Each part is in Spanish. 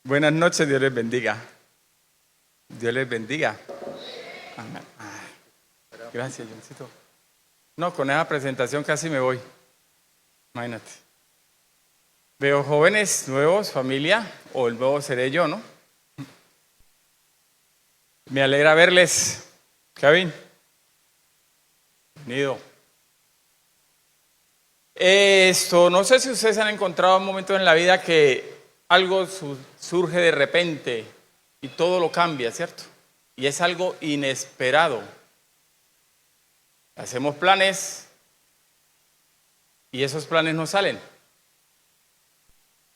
Buenas noches, Dios les bendiga. Dios les bendiga. Amén. Gracias, Johncito. No, con esa presentación casi me voy. Imagínate. Veo jóvenes nuevos, familia, o el nuevo seré yo, ¿no? Me alegra verles. Kevin. Bienvenido. No sé si ustedes han encontrado un momento en la vida que algo surge de repente y todo lo cambia, ¿cierto? Y es algo inesperado. Hacemos planes y esos planes no salen.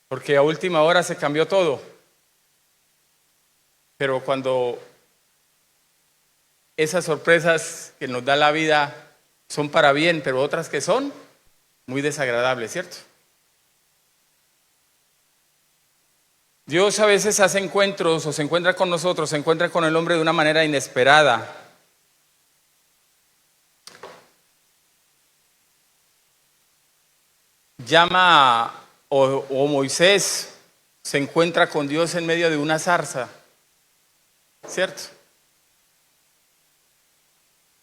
Porque a última hora se cambió todo. Pero cuando esas sorpresas que nos da la vida son para bien, pero otras que son muy desagradables, ¿cierto? Dios a veces hace encuentros o se encuentra con nosotros, se encuentra con el hombre de una manera inesperada. O Moisés se encuentra con Dios en medio de una zarza, ¿cierto?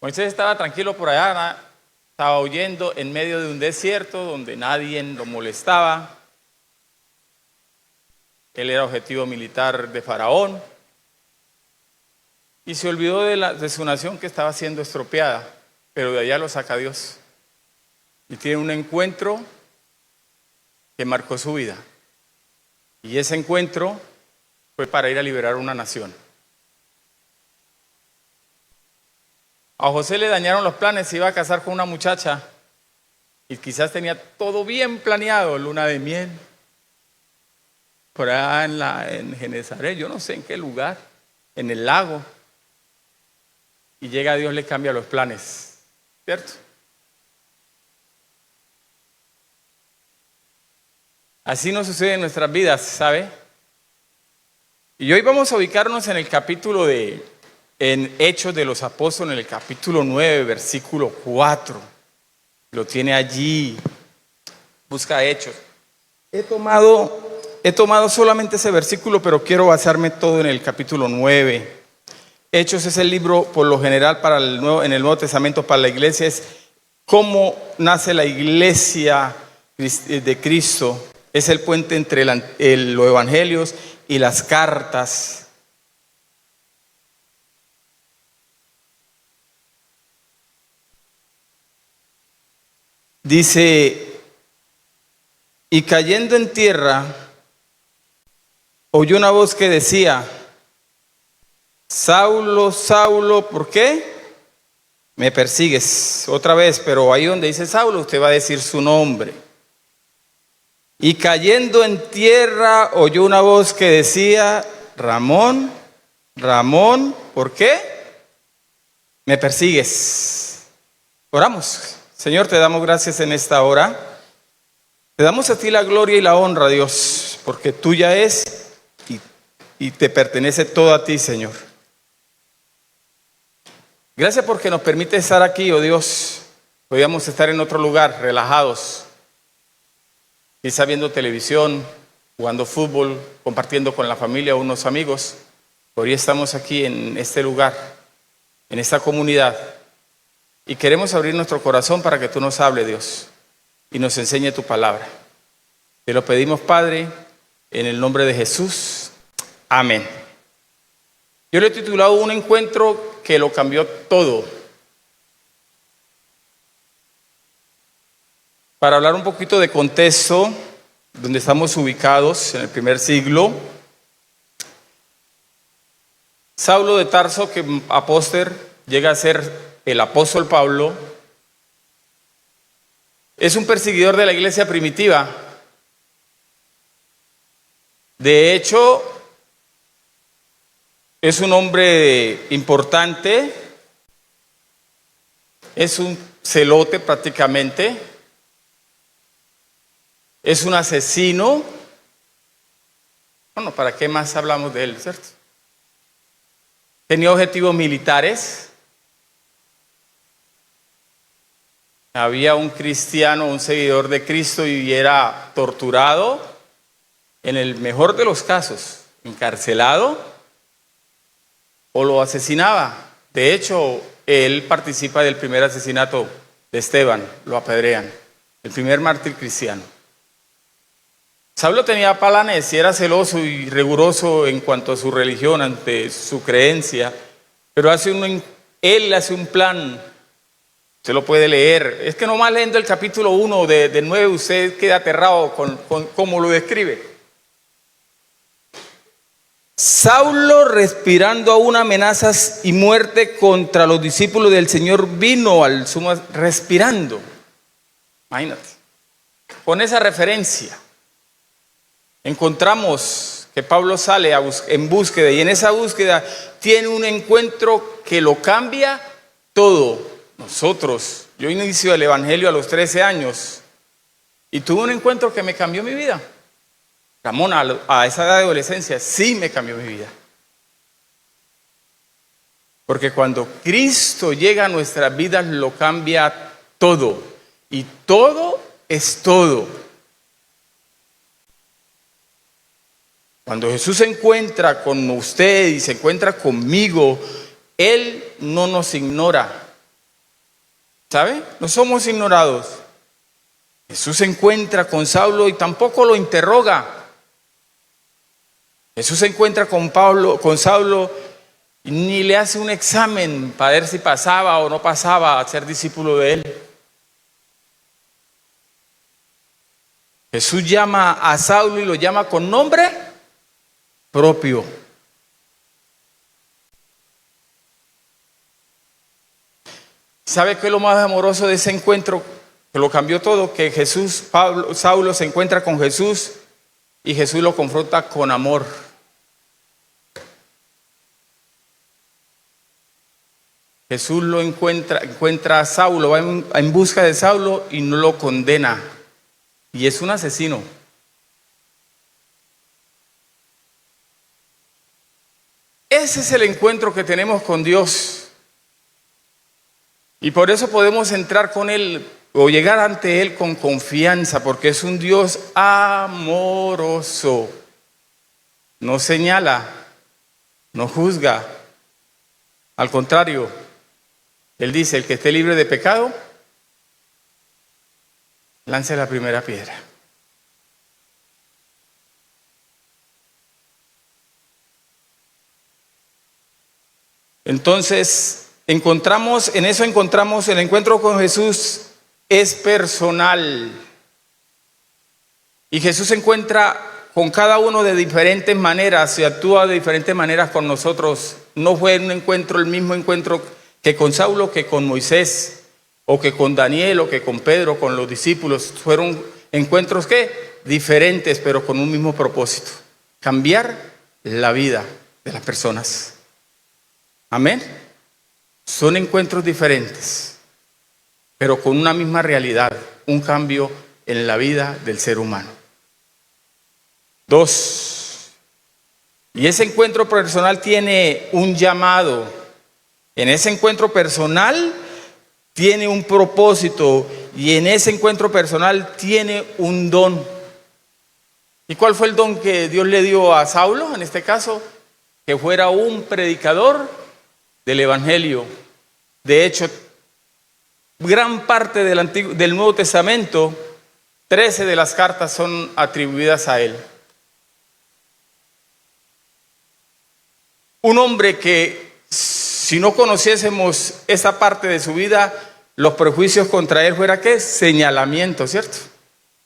Moisés estaba tranquilo por allá, estaba huyendo en medio de un desierto donde nadie lo molestaba. Él era objetivo militar de Faraón y se olvidó de su nación que estaba siendo estropeada, pero de allá lo saca Dios y tiene un encuentro que marcó su vida, y ese encuentro fue para ir a liberar una nación. A José le dañaron los planes, se iba a casar con una muchacha y quizás tenía todo bien planeado, luna de miel, por allá en Genezaret, yo no sé en qué lugar, en el lago, y llega Dios, le cambia los planes, ¿cierto? Así nos sucede en nuestras vidas, ¿sabe? Y hoy vamos a ubicarnos en el capítulo en Hechos de los Apóstoles, en el capítulo 9, versículo 4. Lo tiene allí. Busca Hechos. He tomado solamente ese versículo, pero quiero basarme todo en el capítulo 9. Hechos es el libro, por lo general, en el Nuevo Testamento para la iglesia, es cómo nace la iglesia de Cristo. Es el puente entre los evangelios y las cartas. Dice, y cayendo en tierra, oyó una voz que decía, Saulo, Saulo, ¿por qué me persigues? Otra vez, pero ahí donde dice Saulo, usted va a decir su nombre. Y cayendo en tierra, oyó una voz que decía, Ramón, Ramón, ¿por qué me persigues? Oramos. Señor, te damos gracias en esta hora. Te damos a ti la gloria y la honra, Dios, porque tuya es y te pertenece todo a ti, Señor. Gracias porque nos permite estar aquí, oh Dios. Podíamos estar en otro lugar, relajados, quizá viendo televisión, jugando fútbol, compartiendo con la familia o unos amigos. Hoy estamos aquí en este lugar, en esta comunidad, y queremos abrir nuestro corazón para que tú nos hables, Dios, y nos enseñe tu palabra. Te lo pedimos, Padre, en el nombre de Jesús. Amén. Yo le he titulado Un encuentro que lo cambió todo. Para hablar un poquito de contexto, donde estamos ubicados en el primer siglo, Saulo de Tarso, que apóstol llega a ser el apóstol Pablo, es un perseguidor de la iglesia primitiva. De hecho, es un hombre importante, es un celote prácticamente, es un asesino. Bueno, ¿para qué más hablamos de él, cierto? Tenía objetivos militares. Había un cristiano, un seguidor de Cristo, y era torturado. En el mejor de los casos, encarcelado o lo asesinaba. De hecho, él participa del primer asesinato de Esteban, lo apedrean, el primer mártir cristiano. Saulo tenía planes y era celoso y riguroso en cuanto a su religión, ante su creencia, pero él hace un plan, se lo puede leer. Es que nomás leyendo el capítulo 1 del 9 usted queda aterrado con cómo lo describe. Saulo, respirando aún amenazas y muerte contra los discípulos del Señor, vino al sumo, respirando. Imagínate, con esa referencia encontramos que Pablo sale en búsqueda, y en esa búsqueda tiene un encuentro que lo cambia todo. Yo inicio el evangelio a los 13 años y tuve un encuentro que me cambió mi vida. Ramón, a esa edad de adolescencia sí me cambió mi vida. Porque cuando Cristo llega a nuestras vidas lo cambia todo, y todo es todo. Cuando Jesús se encuentra con usted y se encuentra conmigo, Él no nos ignora. ¿Sabe? No somos ignorados. Jesús se encuentra con Saulo y tampoco lo interroga. Jesús se encuentra con Saulo y ni le hace un examen para ver si pasaba o no pasaba a ser discípulo de él. Jesús llama a Saulo y lo llama con nombre propio. ¿Sabe qué es lo más amoroso de ese encuentro? Que lo cambió todo, que Saulo se encuentra con Jesús y Jesús lo confronta con amor. Jesús lo encuentra a Saulo, va en busca de Saulo y no lo condena. Y es un asesino. Ese es el encuentro que tenemos con Dios. Y por eso podemos entrar con Él o llegar ante Él con confianza, porque es un Dios amoroso. No señala, no juzga. Al contrario, Él dice: el que esté libre de pecado, lance la primera piedra. Entonces, encontramos el encuentro con Jesús es personal. Y Jesús se encuentra con cada uno de diferentes maneras y actúa de diferentes maneras con nosotros. No fue el mismo encuentro que con Saulo, que con Moisés, o que con Daniel, o que con Pedro, con los discípulos. Fueron encuentros diferentes, pero con un mismo propósito: cambiar la vida de las personas. Amén. Son encuentros diferentes, pero con una misma realidad: un cambio en la vida del ser humano. 2. Y ese encuentro personal tiene un llamado. En ese encuentro personal tiene un propósito, y en ese encuentro personal tiene un don. ¿Y cuál fue el don que Dios le dio a Saulo en este caso? Que fuera un predicador del Evangelio. De hecho, gran parte del Nuevo Testamento, 13 de las cartas son atribuidas a él. Un hombre que, si no conociésemos esa parte de su vida, los prejuicios contra él fuera ¿qué? Señalamiento, ¿cierto?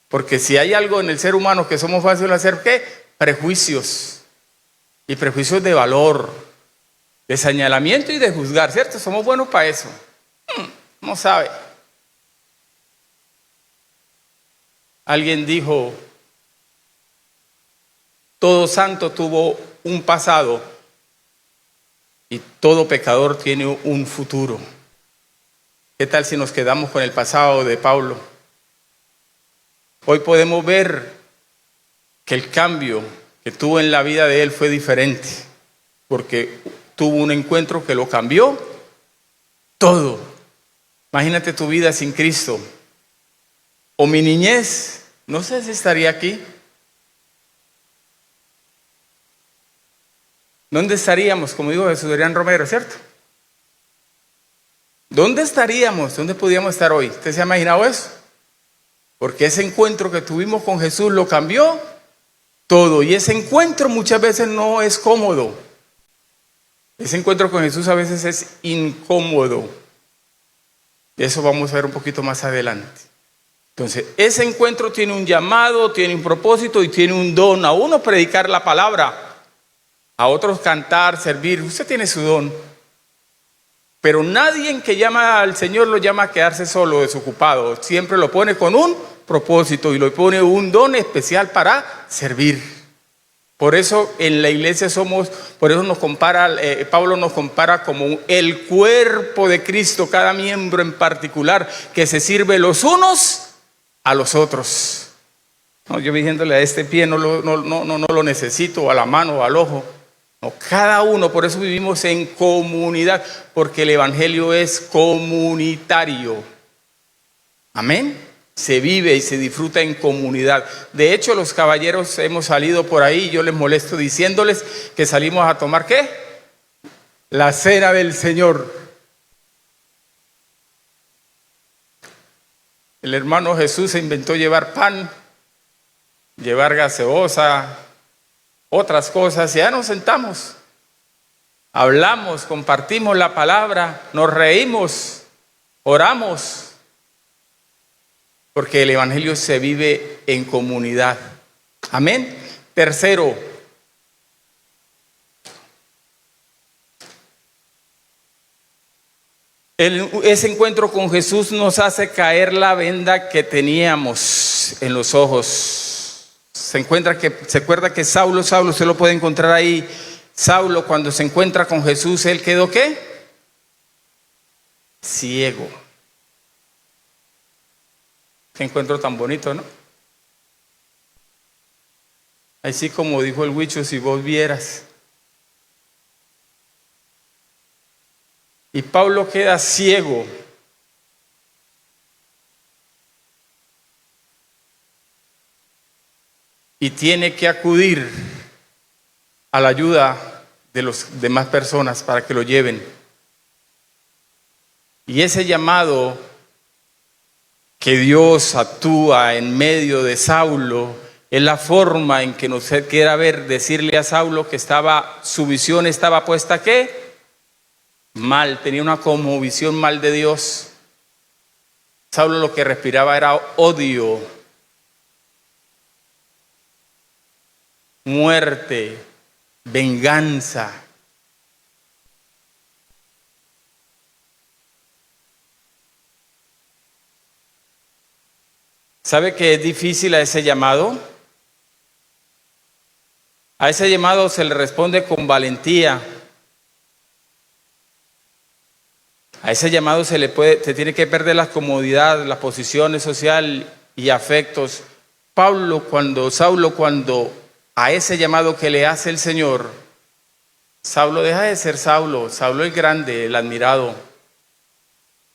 Porque si hay algo en el ser humano que somos fáciles de hacer, ¿qué? Prejuicios. Y prejuicios de valor, de señalamiento y de juzgar, ¿cierto? Somos buenos para eso. No sabe. Alguien dijo: todo santo tuvo un pasado y todo pecador tiene un futuro. ¿Qué tal si nos quedamos con el pasado de Pablo? Hoy podemos ver que el cambio que tuvo en la vida de él fue diferente, porque tuvo un encuentro que lo cambió todo. Imagínate tu vida sin Cristo. O mi niñez, no sé si estaría aquí. ¿Dónde estaríamos? Como dijo Jesús Adrián Romero, ¿cierto? ¿Dónde estaríamos? ¿Dónde podíamos estar hoy? ¿Usted se ha imaginado eso? Porque ese encuentro que tuvimos con Jesús lo cambió todo. Y ese encuentro muchas veces no es cómodo. Ese encuentro con Jesús a veces es incómodo. Eso vamos a ver un poquito más adelante. Entonces, ese encuentro tiene un llamado, tiene un propósito y tiene un don. A uno predicar la palabra, a otros cantar, servir. Usted tiene su don. Pero nadie que llama al Señor lo llama a quedarse solo, desocupado. Siempre lo pone con un propósito y lo pone un don especial para servir. Por eso en la iglesia por eso nos compara, Pablo nos compara como el cuerpo de Cristo, cada miembro en particular, que se sirve los unos a los otros. No, yo diciéndole a este pie no lo necesito, o a la mano o al ojo. No, cada uno, por eso vivimos en comunidad, porque el evangelio es comunitario. Amén. Se vive y se disfruta en comunidad. De hecho, los caballeros hemos salido por ahí, yo les molesto diciéndoles que salimos a tomar ¿qué? La cena del Señor. El hermano Jesús se inventó llevar pan, llevar gaseosa, otras cosas, y ya nos sentamos, hablamos, compartimos la palabra, nos reímos, oramos. Porque el evangelio se vive en comunidad. Amén. Tercero, ese encuentro con Jesús nos hace caer la venda que teníamos en los ojos. Se acuerda que Saulo, usted lo puede encontrar ahí. Saulo, cuando se encuentra con Jesús, él quedó ¿qué? Ciego. Qué encuentro tan bonito, ¿no? Así como dijo el Huicho, si vos vieras. Y Pablo queda ciego. Y tiene que acudir a la ayuda de las demás personas para que lo lleven. Y ese llamado que Dios actúa en medio de Saulo es la forma en que nos quiere decirle a Saulo que su visión estaba puesta ¿qué? Mal, tenía una como visión mal de Dios. Saulo lo que respiraba era odio, muerte, venganza. ¿Sabe que es difícil a ese llamado? A ese llamado se le responde con valentía. A ese llamado se tiene que perder la comodidad, las posiciones social y afectos. Saulo, cuando a ese llamado que le hace el Señor, Saulo deja de ser Saulo el grande, el admirado.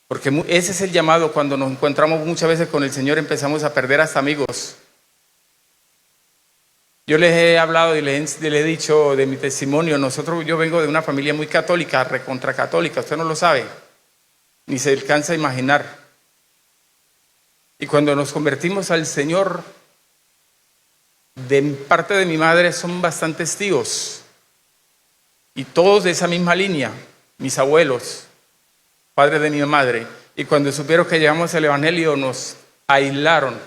Porque ese es el llamado. Cuando nos encontramos muchas veces con el Señor empezamos a perder hasta amigos. Yo les he hablado y les he dicho de mi testimonio. Yo vengo de una familia muy católica, recontra católica, usted no lo sabe, ni se alcanza a imaginar. Y cuando nos convertimos al Señor, de parte de mi madre son bastantes tíos, y todos de esa misma línea, mis abuelos, padres de mi madre, y cuando supieron que llevamos el evangelio nos aislaron.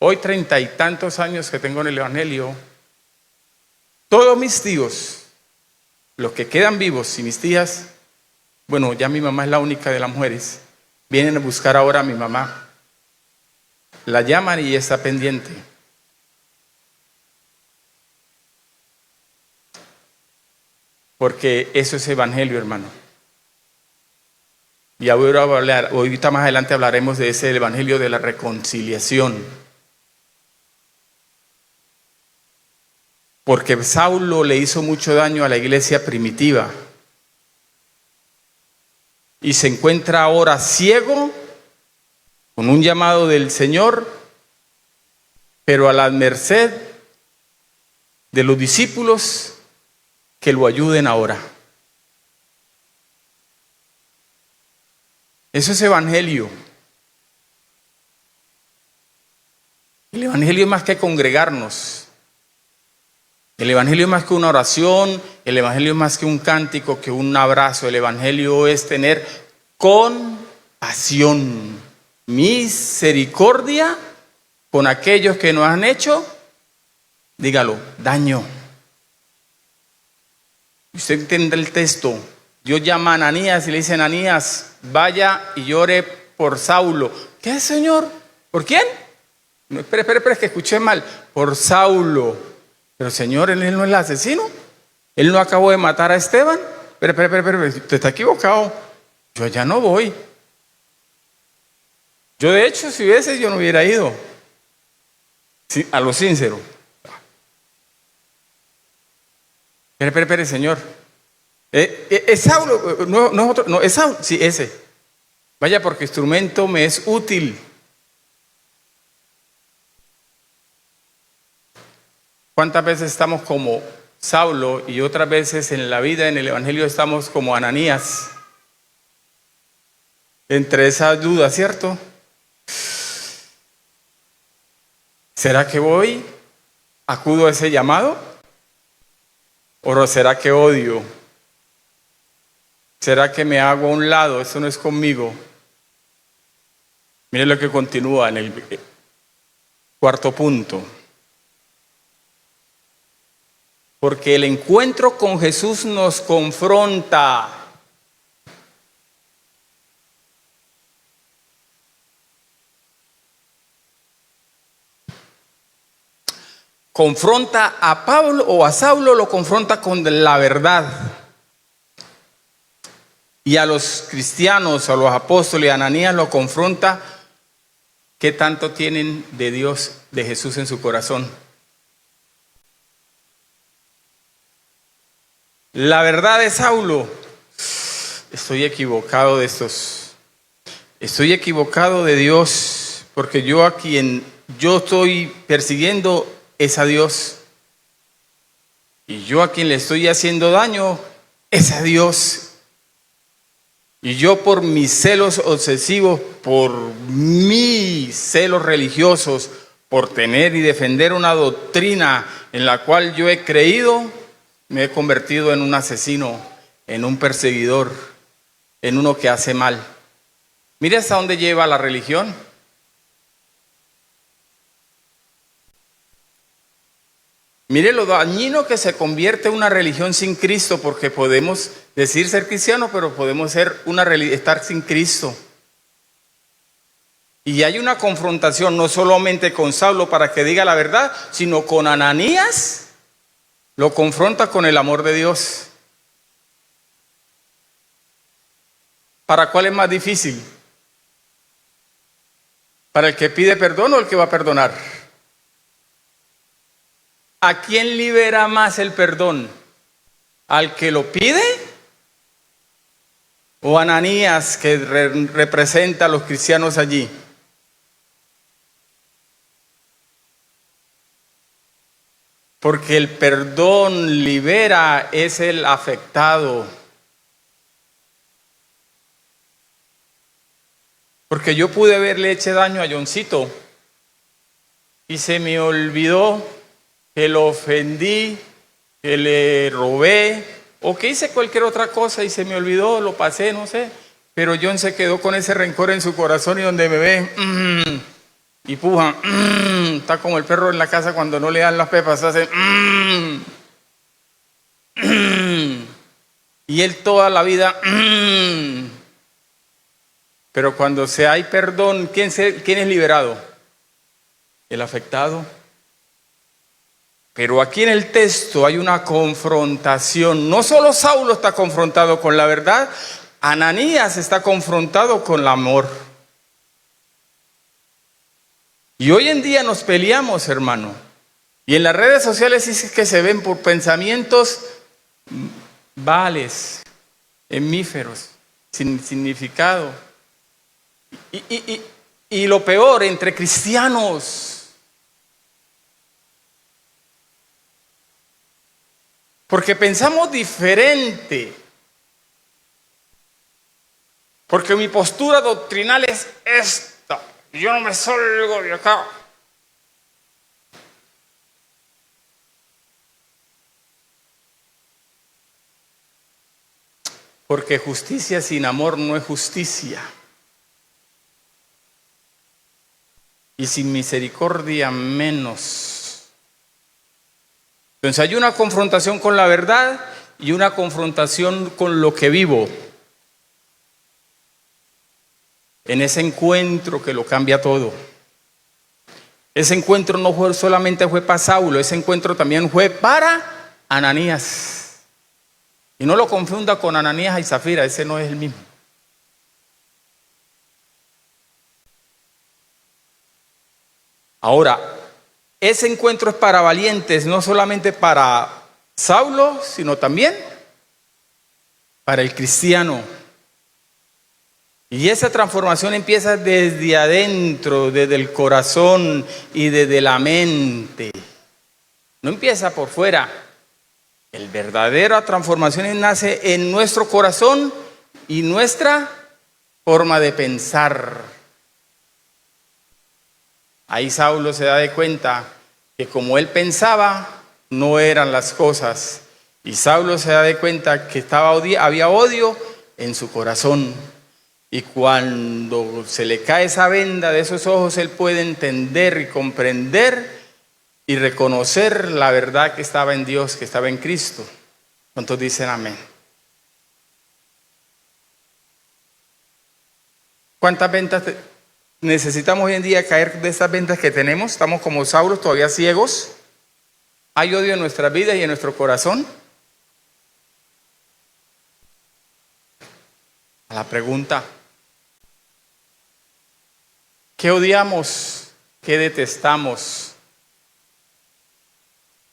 Hoy 30 y tantos años que tengo en el evangelio, todos mis tíos, los que quedan vivos y mis tías, bueno, ya mi mamá es la única de las mujeres, vienen a buscar ahora a mi mamá, la llaman y está pendiente. Porque eso es evangelio, hermano. Y ahorita más adelante hablaremos de ese evangelio de la reconciliación. Porque Saulo le hizo mucho daño a la iglesia primitiva. Y se encuentra ahora ciego con un llamado del Señor, pero a la merced de los discípulos que lo ayuden ahora. Eso es evangelio. El evangelio es más que congregarnos. El evangelio es más que una oración, el evangelio es más que un cántico, que un abrazo. El evangelio es tener compasión, misericordia con aquellos que nos han hecho, dígalo, daño. Usted entiende el texto. Dios llama a Ananías y le dice: Ananías, vaya y llore por Saulo. ¿Qué, Señor? ¿Por quién? No, espere, es que escuché mal. Por Saulo. Pero, Señor, él no es el asesino. Él no acabó de matar a Esteban. Espere, usted está equivocado. Yo allá no voy. Yo, de hecho, si hubiese, yo no hubiera ido. Sí, a lo sincero. Espere, Señor. ¿Es Saulo? No es otro. No, es Saulo. Sí, ese. Vaya, porque instrumento me es útil. ¿Cuántas veces estamos como Saulo y otras veces en la vida, en el evangelio, estamos como Ananías? Entre esas dudas, ¿cierto? ¿Será que voy? ¿Acudo a ese llamado? ¿O será que odio? ¿Será que me hago a un lado? Eso no es conmigo. Miren lo que continúa en el cuarto punto. Porque el encuentro con Jesús nos confronta. Confronta a Pablo o a Saulo, lo confronta con la verdad. Y a los cristianos, a los apóstoles, a Ananías lo confronta. ¿Qué tanto tienen de Dios, de Jesús en su corazón? La verdad de Saulo: estoy equivocado de estos. Estoy equivocado de Dios, porque yo a quien yo estoy persiguiendo es a Dios. Y yo a quien le estoy haciendo daño es a Dios. Y yo, por mis celos obsesivos, por mis celos religiosos, por tener y defender una doctrina en la cual yo he creído, me he convertido en un asesino, en un perseguidor, en uno que hace mal. Mire hasta dónde lleva la religión. Mire lo dañino que se convierte una religión sin Cristo, porque podemos decir ser cristianos, pero podemos estar sin Cristo. Y hay una confrontación no solamente con Saulo para que diga la verdad, sino con Ananías. Lo confronta con el amor de Dios. ¿Para cuál es más difícil? ¿Para el que pide perdón o el que va a perdonar? ¿A quién libera más el perdón? ¿Al que lo pide? ¿O a Ananías, que representa a los cristianos allí? Porque el perdón libera, es el afectado. Porque yo pude haberle hecho daño a Johncito y se me olvidó que lo ofendí, que le robé o que hice cualquier otra cosa y se me olvidó, lo pasé, no sé. Pero John se quedó con ese rencor en su corazón y donde me ve y puja, está como el perro en la casa cuando no le dan las pepas, hace y él toda la vida pero cuando hay perdón, ¿quién es liberado? El afectado. Pero aquí en el texto hay una confrontación. No solo Saulo está confrontado con la verdad, Ananías está confrontado con el amor. Y hoy en día nos peleamos, hermano. Y en las redes sociales es que se ven por pensamientos vales, hemíferos, sin significado. Y Y lo peor, entre cristianos. Porque pensamos diferente. Porque mi postura doctrinal es esta. Yo no me salgo de acá. Porque justicia sin amor no es justicia. Y sin misericordia menos. Entonces hay una confrontación con la verdad y una confrontación con lo que vivo. En ese encuentro que lo cambia todo. Ese encuentro no fue solamente fue para Saulo, ese encuentro también fue para Ananías. Y no lo confunda con Ananías y Zafira, ese no es el mismo. Ahora, ese encuentro es para valientes, no solamente para Saulo, sino también para el cristiano. Y esa transformación empieza desde adentro, desde el corazón y desde la mente. No empieza por fuera. La verdadera transformación nace en nuestro corazón y nuestra forma de pensar. Ahí Saulo se da de cuenta que como él pensaba, no eran las cosas. Y Saulo se da de cuenta que había odio en su corazón. Y cuando se le cae esa venda de esos ojos, él puede entender y comprender y reconocer la verdad que estaba en Dios, que estaba en Cristo. ¿Cuántos dicen amén? ¿Cuántas ventas necesitamos hoy en día caer de estas ventas que tenemos? Estamos como Saulo, todavía ciegos. ¿Hay odio en nuestras vidas y en nuestro corazón? A la pregunta, ¿qué odiamos? ¿Qué detestamos?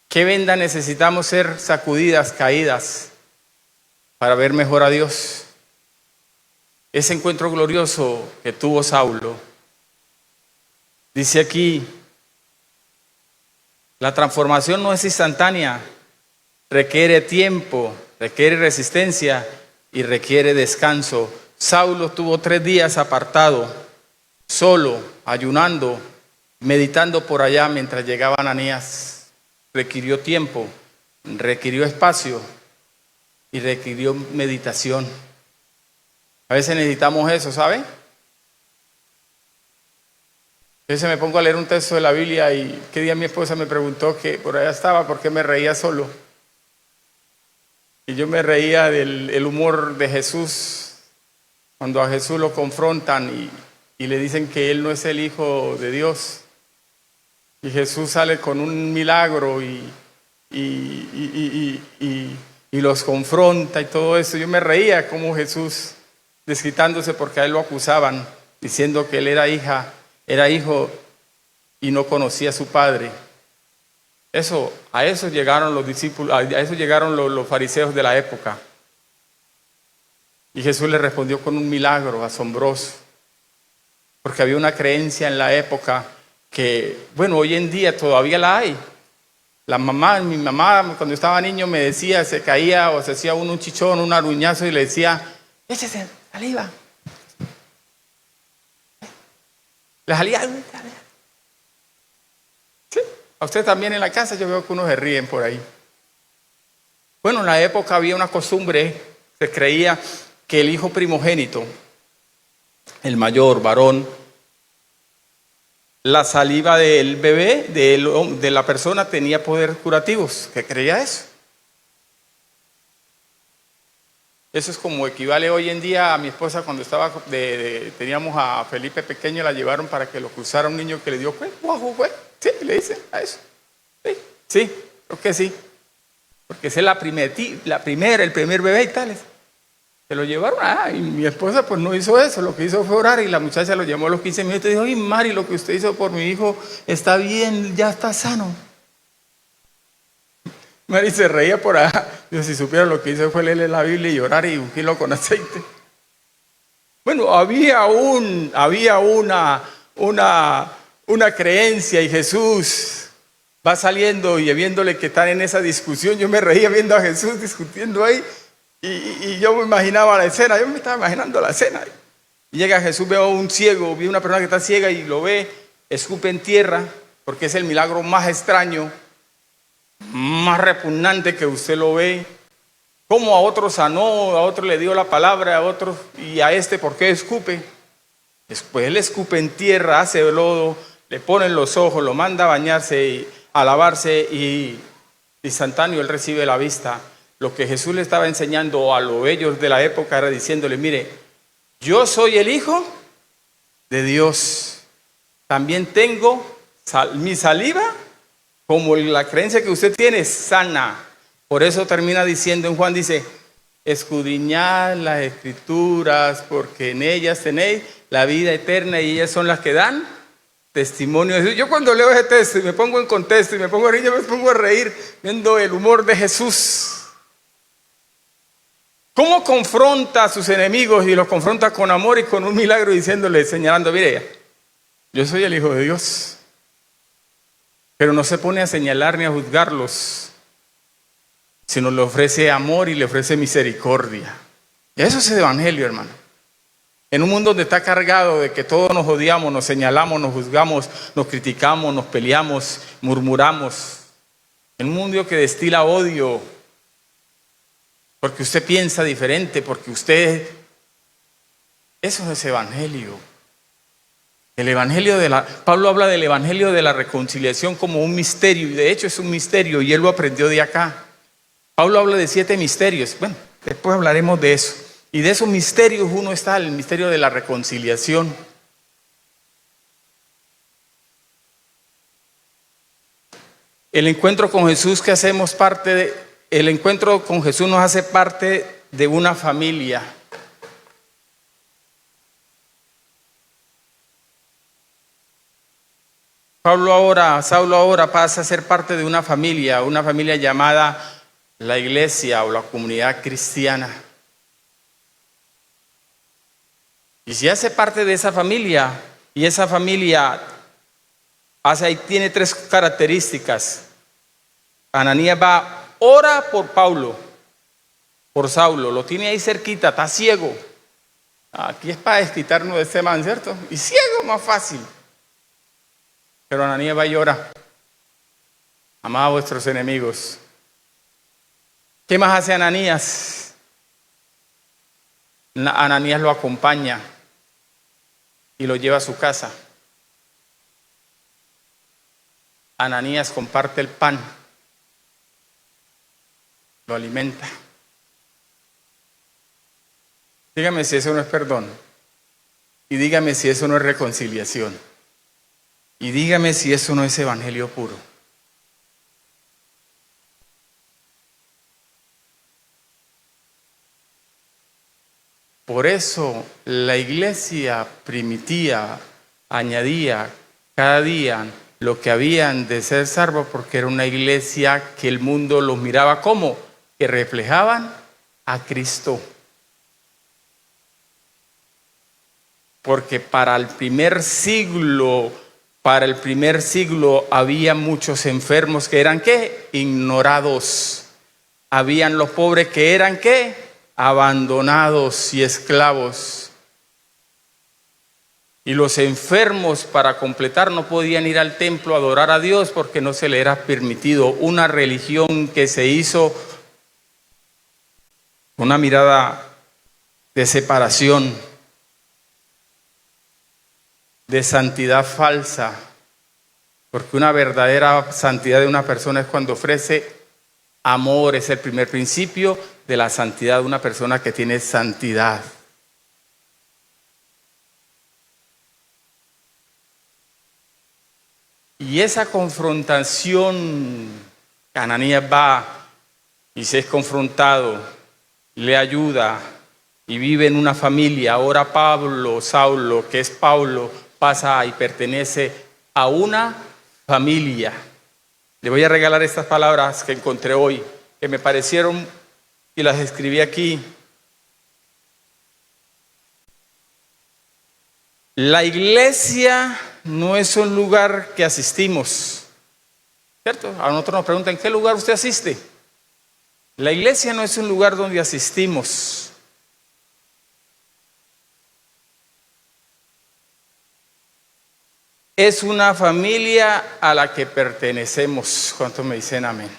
¿Qué venda necesitamos ser sacudidas, caídas, para ver mejor a Dios? Ese encuentro glorioso que tuvo Saulo, dice aquí, la transformación no es instantánea, requiere tiempo, requiere resistencia y requiere descanso. Saulo tuvo 3 días apartado, solo, ayunando, meditando por allá mientras llegaba Ananías. Requirió tiempo, requirió espacio y requirió meditación. A veces necesitamos eso, ¿sabe? A veces me pongo a leer un texto de la Biblia y qué día mi esposa me preguntó que por allá estaba, ¿por qué me reía solo? Y yo me reía del humor de Jesús, cuando a Jesús lo confrontan y le dicen que Él no es el Hijo de Dios. Y Jesús sale con un milagro y los confronta y todo eso. Yo me reía como Jesús desquitándose porque a Él lo acusaban, diciendo que Él era hijo y no conocía a su padre. A eso llegaron los discípulos, a eso llegaron los fariseos de la época. Y Jesús le respondió con un milagro asombroso, porque había una creencia en la época que, bueno, hoy en día todavía la hay. Mi mamá cuando estaba niño me decía, se caía o se hacía un chichón, un aruñazo y le decía, échese saliva. ¿Le salía? Sí, a usted también en la casa yo veo que unos se ríen por ahí. Bueno, en la época había una costumbre, se creía que el hijo primogénito, el mayor varón, la saliva del bebé, de la persona, tenía poderes curativos. ¿Qué creía eso? Eso es como equivale hoy en día a mi esposa cuando teníamos a Felipe pequeño, la llevaron para que lo cruzara un niño que le dio guajo, sí, le dicen a eso. Sí, creo que sí. Porque ese es el primer bebé y tales. Se lo llevaron, y mi esposa pues no hizo eso, lo que hizo fue orar y la muchacha lo llamó a los 15 minutos y dijo, ay Mari, lo que usted hizo por mi hijo está bien, ya está sano. Mari se reía por allá, dijo, si supiera lo que hizo fue leerle la Biblia y orar y ungirlo con aceite. Bueno, había una creencia y Jesús va saliendo y viéndole que están en esa discusión. Yo me reía viendo a Jesús discutiendo ahí y yo me imaginaba la escena, yo me estaba imaginando la escena. Y llega Jesús, veo a un ciego, vi una persona que está ciega y lo ve, escupe en tierra, porque es el milagro más extraño, más repugnante que usted lo ve. Como a otro sanó, a otro le dio la palabra, a otro, y a este, ¿por qué escupe? Después él escupe en tierra, hace lodo, le ponen los ojos, lo manda a bañarse y a lavarse y instantáneo él recibe la vista. Lo que Jesús le estaba enseñando a los ellos de la época era diciéndole, mire, yo soy el Hijo de Dios. También tengo mi saliva, como la creencia que usted tiene, sana. Por eso termina diciendo en Juan, dice, escudriñad las Escrituras, porque en ellas tenéis la vida eterna y ellas son las que dan testimonio de Jesús. Yo cuando leo ese texto y me pongo en contexto y me pongo a reír, yo me pongo a reír viendo el humor de Jesús. ¿Cómo confronta a sus enemigos y los confronta con amor y con un milagro diciéndole, señalando, mire, yo soy el Hijo de Dios? Pero no se pone a señalar ni a juzgarlos, sino le ofrece amor y le ofrece misericordia. Y eso es el evangelio, hermano. En un mundo donde está cargado de que todos nos odiamos, nos señalamos, nos juzgamos, nos criticamos, nos peleamos, murmuramos. En un mundo que destila odio, porque usted piensa diferente, porque usted... Eso es evangelio. El evangelio Pablo habla del evangelio de la reconciliación como un misterio, y de hecho es un misterio, y él lo aprendió de acá. Pablo habla de 7 misterios. Bueno, después hablaremos de eso. Y de esos misterios uno está el misterio de la reconciliación. El encuentro con Jesús que hacemos parte de... El encuentro con Jesús nos hace parte de una familia. Saulo ahora pasa a ser parte de una familia llamada la iglesia o la comunidad cristiana. Y si hace parte de esa familia, y esa familia tiene 3 características. Ananías va, ora por Saulo, lo tiene ahí cerquita, está ciego. Aquí es para desquitarnos de este man, ¿cierto? Y ciego más fácil. Pero Ananías va y ora. Amad a vuestros enemigos. ¿Qué más hace Ananías? Ananías lo acompaña y lo lleva a su casa. Ananías comparte el pan, lo alimenta. Dígame si eso no es perdón. Y dígame si eso no es reconciliación. Y dígame si eso no es evangelio puro. Por eso la iglesia primitiva añadía cada día lo que habían de ser salvos, porque era una iglesia que el mundo los miraba como que reflejaban a Cristo. Porque para el primer siglo había muchos enfermos que eran ¿qué? Ignorados. Habían los pobres que eran ¿qué? Abandonados y esclavos. Y los enfermos, para completar, no podían ir al templo a adorar a Dios porque no se le era permitido. Una religión que se hizo con una mirada de separación, de santidad falsa, porque una verdadera santidad de una persona es cuando ofrece amor. Es el primer principio de la santidad de una persona que tiene santidad. Y esa confrontación, Ananías va y se es confrontado, le ayuda y vive en una familia. Ahora Saulo, que es Pablo, pasa y pertenece a una familia. Le voy a regalar estas palabras que encontré hoy, que me parecieron y las escribí aquí. La iglesia no es un lugar que asistimos, ¿cierto? A nosotros nos preguntan, ¿en qué lugar usted asiste? La iglesia no es un lugar donde asistimos. Es una familia a la que pertenecemos. ¿Cuántos me dicen amén?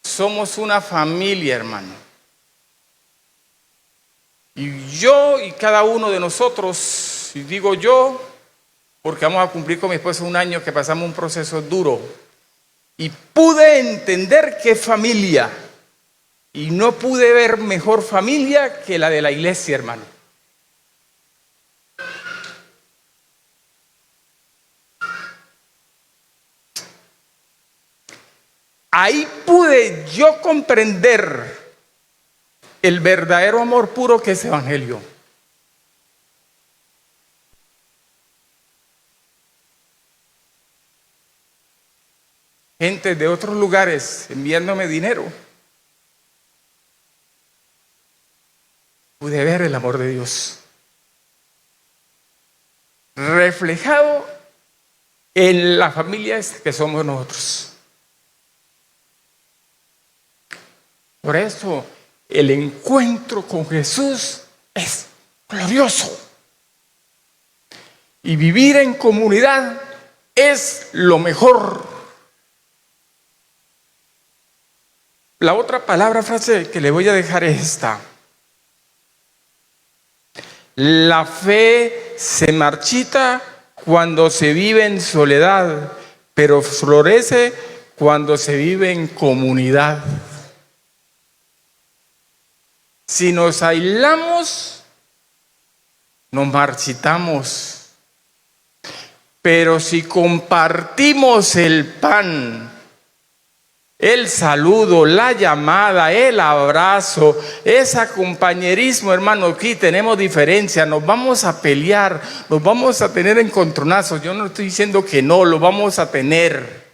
Somos una familia, hermano. Y yo y cada uno de nosotros, y digo yo, porque vamos a cumplir con mi esposo un año que pasamos un proceso duro, y pude entender qué familia, y no pude ver mejor familia que la de la iglesia, hermano. Ahí pude yo comprender el verdadero amor puro que es evangelio. Gente de otros lugares enviándome dinero. Pude ver el amor de Dios reflejado en la familia que somos nosotros. Por eso el encuentro con Jesús es glorioso. Y vivir en comunidad es lo mejor. La otra frase que le voy a dejar es esta. La fe se marchita cuando se vive en soledad, pero florece cuando se vive en comunidad. Si nos aislamos, nos marchitamos. Pero si compartimos el pan, el saludo, la llamada, el abrazo, ese compañerismo, hermano, aquí tenemos diferencia, nos vamos a pelear, nos vamos a tener encontronazos. Yo no estoy diciendo que no, lo vamos a tener.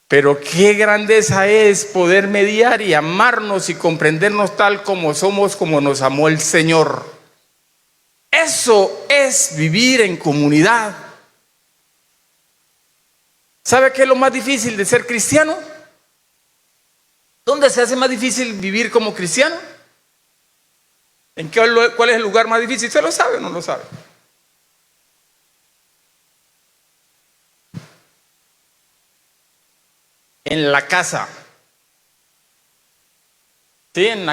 Pero qué grandeza es poder mediar y amarnos y comprendernos tal como somos, como nos amó el Señor. Eso es vivir en comunidad. ¿Sabe qué es lo más difícil de ser cristiano? ¿Dónde se hace más difícil vivir como cristiano? ¿Cuál es el lugar más difícil? ¿Usted lo sabe o no lo sabe? En la casa. Sí, en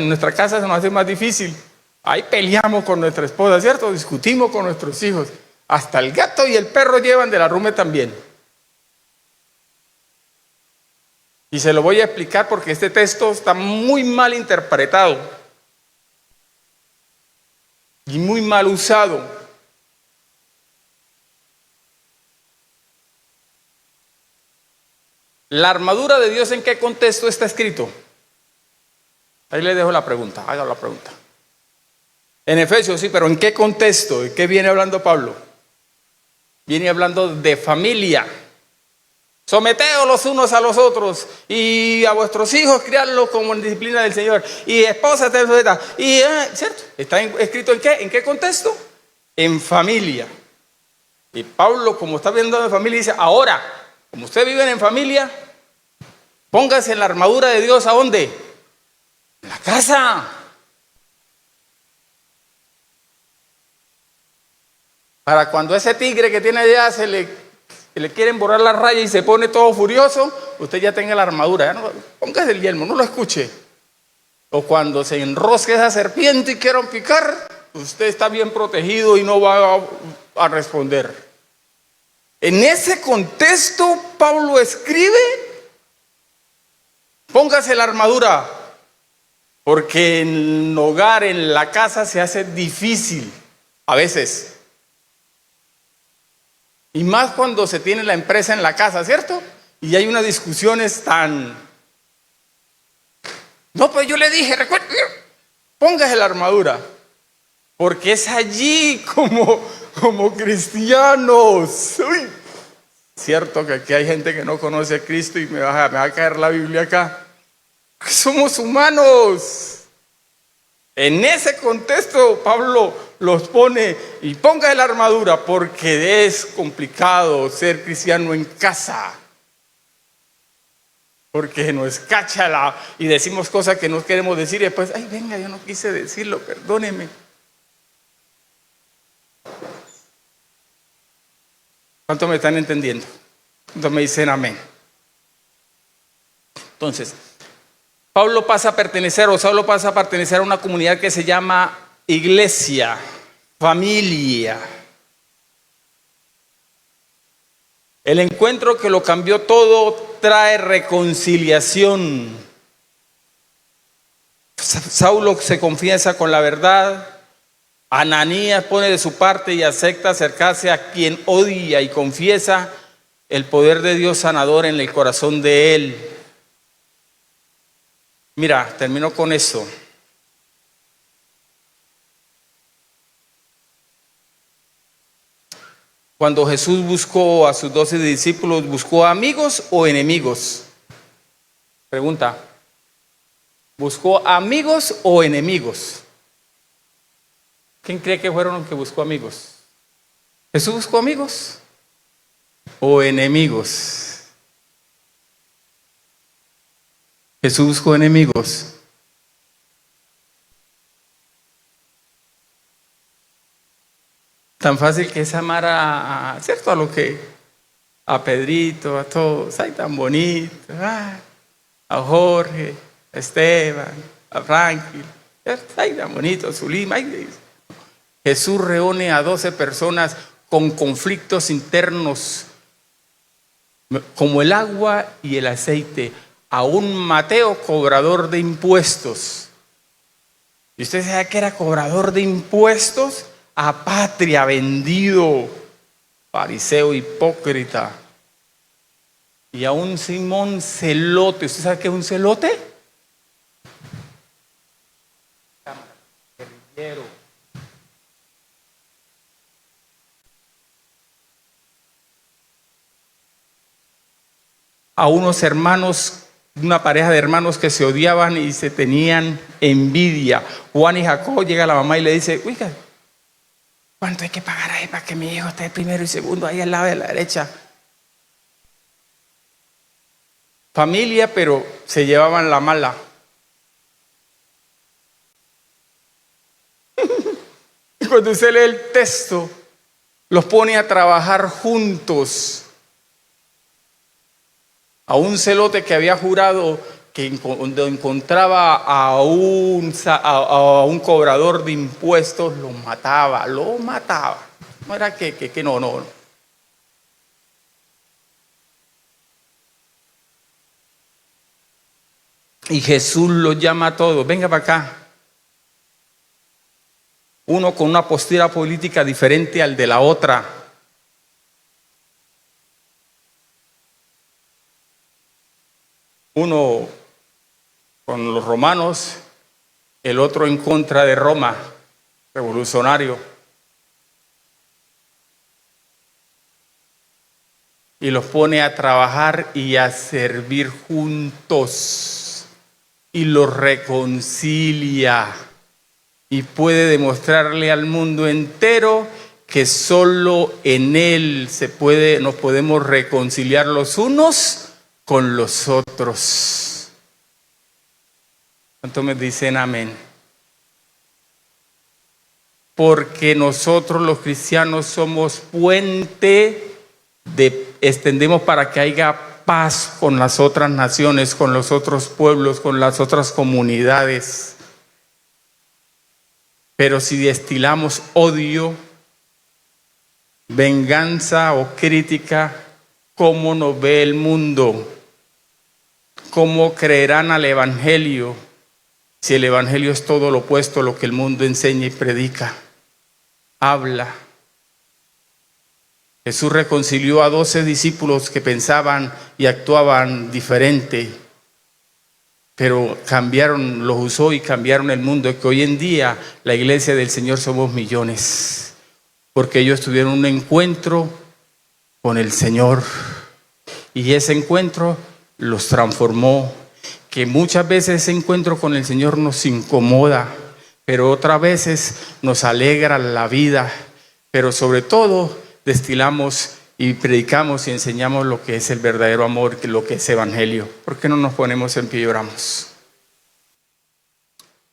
nuestra casa se nos hace más difícil. Ahí peleamos con nuestra esposa, ¿cierto? Discutimos con nuestros hijos. Hasta el gato y el perro llevan de la rume también. Y se lo voy a explicar porque este texto está muy mal interpretado y muy mal usado. La armadura de Dios, ¿en qué contexto está escrito? Ahí le dejo la pregunta, haga la pregunta. En Efesios, sí, pero ¿en qué contexto? ¿De qué viene hablando Pablo? Viene hablando de familia. Someteos los unos a los otros y a vuestros hijos criadlos como en disciplina del Señor. Y esposas te sujetas. ¿Cierto? ¿Está escrito en qué? ¿En qué contexto? En familia. Y Pablo, como está viendo de familia, dice, ahora, como ustedes viven en familia, póngase en la armadura de Dios, ¿a dónde? En la casa. Para cuando ese tigre que tiene allá se le quieren borrar la raya y se pone todo furioso, usted ya tenga la armadura. Ya no, póngase el yelmo, no lo escuche. O cuando se enrosque esa serpiente y quieran picar, usted está bien protegido y no va a responder. En ese contexto, Pablo escribe, póngase la armadura, porque en el hogar, en la casa, se hace difícil a veces. Y más cuando se tiene la empresa en la casa, ¿cierto? Y hay unas discusiones tan... No, pues yo le dije, recuerde, póngase la armadura. Porque es allí como cristianos. Uy, cierto que aquí hay gente que no conoce a Cristo y me va a caer la Biblia acá. Somos humanos. En ese contexto, Pablo los pone y ponga la armadura porque es complicado ser cristiano en casa. Porque nos cacha y decimos cosas que no queremos decir y después, ay, venga, yo no quise decirlo, perdóneme. ¿Cuánto me están entendiendo? ¿Cuánto me dicen amén? Entonces, Saulo pasa a pertenecer a una comunidad que se llama iglesia, familia. El encuentro que lo cambió todo trae reconciliación. Saulo se confiesa con la verdad. Ananías pone de su parte y acepta acercarse a quien odia y confiesa el poder de Dios sanador en el corazón de él. Mira, termino con eso. Cuando Jesús buscó a sus 12 discípulos, ¿buscó amigos o enemigos? Pregunta. ¿Buscó amigos o enemigos? ¿Quién cree que fueron los que buscó amigos? ¿Jesús buscó amigos o enemigos? Jesús buscó enemigos. Tan fácil que es amar ¿cierto? A Pedrito, a todos, ay, tan bonito, a Jorge, a Esteban, a Franklin, ay, tan bonito, Zulima. Jesús reúne a 12 personas con conflictos internos, como el agua y el aceite, a un Mateo cobrador de impuestos. ¿Y usted sabe que era cobrador de impuestos? A patria, vendido, fariseo hipócrita. Y a un Simón celote. ¿Usted sabe qué es un celote? Guerrillero. A unos hermanos, una pareja de hermanos que se odiaban y se tenían envidia. Juan y Jacob, llega la mamá y le dice, oiga, ¿cuánto hay que pagar ahí para que mi hijo esté primero y segundo ahí al lado de la derecha? Familia, pero se llevaban la mala. Y cuando usted lee el texto, los pone a trabajar juntos. A un celote que había jurado que cuando encontraba a un cobrador de impuestos, lo mataba. No era que no. Y Jesús los llama a todos, venga para acá. Uno con una postura política diferente al de la otra. Uno con los romanos, el otro en contra de Roma, revolucionario. Y los pone a trabajar y a servir juntos. Y los reconcilia. Y puede demostrarle al mundo entero que solo en Él nos podemos reconciliar los unos con los otros. ¿Cuántos me dicen amén? Porque nosotros los cristianos somos puente extendemos para que haya paz con las otras naciones, con los otros pueblos, con las otras comunidades. Pero si destilamos odio, venganza o crítica, ¿cómo nos ve el mundo? ¿Cómo creerán al Evangelio si el Evangelio es todo lo opuesto a lo que el mundo enseña y predica? Habla. Jesús reconcilió a 12 discípulos que pensaban y actuaban diferente, pero los usó y cambiaron el mundo, que hoy en día la iglesia del Señor somos millones, porque ellos tuvieron un encuentro con el Señor y ese encuentro los transformó. Que muchas veces ese encuentro con el Señor nos incomoda, pero otras veces nos alegra la vida, pero sobre todo destilamos y predicamos y enseñamos lo que es el verdadero amor, lo que es evangelio. ¿Por qué no nos ponemos en pie y oramos?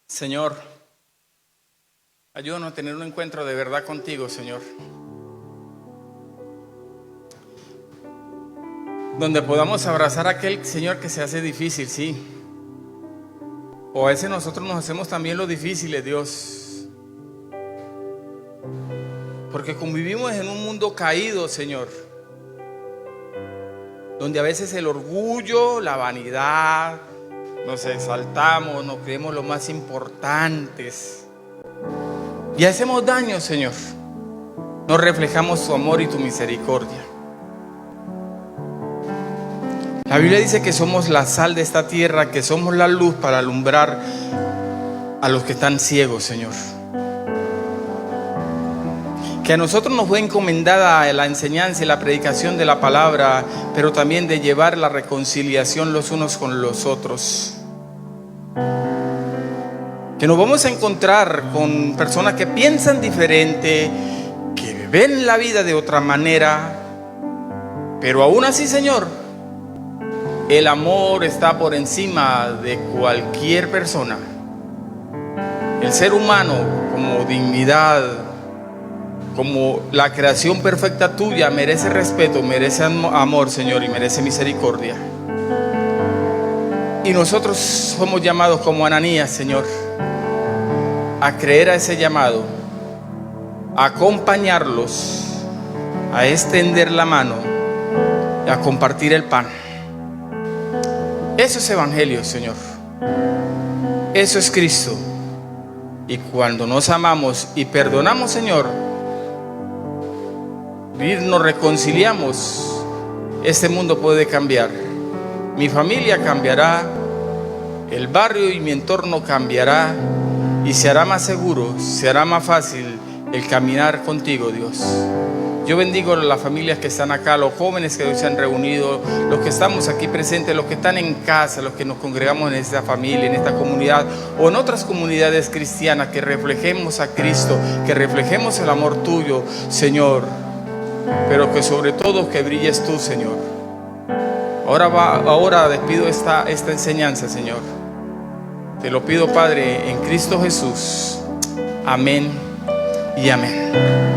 Señor, ayúdanos a tener un encuentro de verdad contigo, Señor, donde podamos abrazar a aquel, Señor, que se hace difícil, sí. O a veces nosotros nos hacemos también lo difíciles, Dios, porque convivimos en un mundo caído, Señor, donde a veces el orgullo, la vanidad, nos exaltamos, nos creemos los más importantes y hacemos daño, Señor. No reflejamos tu amor y tu misericordia. La Biblia dice que somos la sal de esta tierra, que somos la luz para alumbrar a los que están ciegos, Señor. Que a nosotros nos fue encomendada la enseñanza y la predicación de la palabra, pero también de llevar la reconciliación los unos con los otros. Que nos vamos a encontrar con personas que piensan diferente, que ven la vida de otra manera, pero aún así, Señor, el amor está por encima de cualquier persona. El ser humano, como dignidad, como la creación perfecta tuya, merece respeto, merece amor, Señor, y merece misericordia. Y nosotros somos llamados como Ananías, Señor, a creer a ese llamado, a acompañarlos, a extender la mano y a compartir el pan. Eso es evangelio, Señor. Eso es Cristo. Y cuando nos amamos y perdonamos, Señor, y nos reconciliamos, este mundo puede cambiar. Mi familia cambiará, el barrio y mi entorno cambiará, y se hará más seguro, se hará más fácil el caminar contigo, Dios. Yo bendigo a las familias que están acá, los jóvenes que hoy se han reunido, los que estamos aquí presentes, los que están en casa, los que nos congregamos en esta familia, en esta comunidad o en otras comunidades cristianas, que reflejemos a Cristo, que reflejemos el amor tuyo, Señor, pero que sobre todo que brilles tú, Señor. Ahora despido esta enseñanza, Señor. Te lo pido, Padre, en Cristo Jesús. Amén y amén.